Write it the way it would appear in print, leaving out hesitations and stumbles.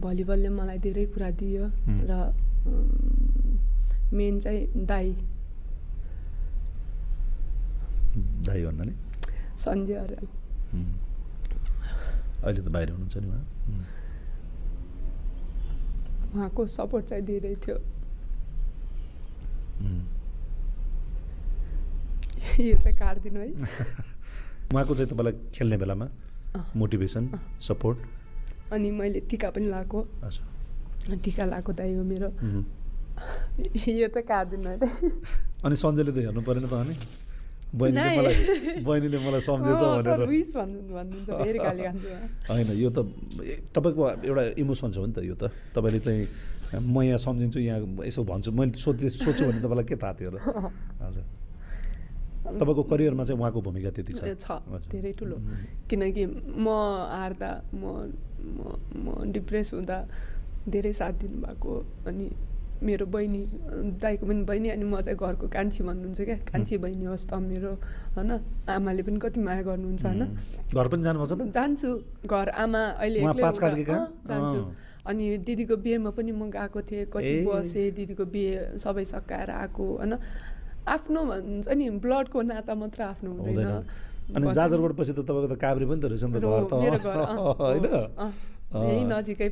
भलिबलले मलाई धेरै कुरा दियो र मेन चाहिँ दाई भन्नाले सञ्जय अर्याल अहिले त बाहिर हुनुहुन्छ नि उहाँको सपोर्ट चाहिँ धेरै थियो यो चाहिँ काट्दिनु है उहाँको चाहिँ तपाईँलाई खेल्ने बेलामा मोटिभेसन सपोर्ट अनि मैले टिका पनि लगाएको टिका लगाएको दाइ हो मेरो यो त काट्दिनु है अनि सञ्जयले त हेर्नु परेन त अनि बहिनीले मलाई सम्झेछ भनेर होइन यो त तपाईँको एउटा इमोसन छ नि त यो त तपाईँले चाहिँ म यहाँ सम्झिन्छु यहाँ यसो भन्छु मैले सोच्छु भने तपाईँलाई के थाहा थियो र हजुर तपाईँको करियरमा चाहिँ उहाँको भूमिका त्यति छ धेरै ठुलो किनकि म हार्दा म डिप्रेस हुँदा धेरै साथ दिनुभएको अनि मेरो बहिनी दाइको पनि बहिनी अनि म चाहिँ घरको कान्छी भन्नुहुन्छ क्या कान्छी बहिनी होस् त मेरो होइन आमाले पनि कति माया गर्नुहुन्छ होइन घर पनि जानुपर्छ त जान्छु घर आमा अहिले जान्छु अनि दिदीको बिहेमा पनि म गएको थिएँ कति बसेँ दिदीको बिहे सबै सकाएर आएको होइन आफ्नो भन्छ नि ब्लडको नाता मात्र आफ्नो हुँदैन अनि जाजरकोट पछि त तपाईँको त काभ्रे पनि त रहेछ नि त घर त मेरो घर होइन यही नजिकै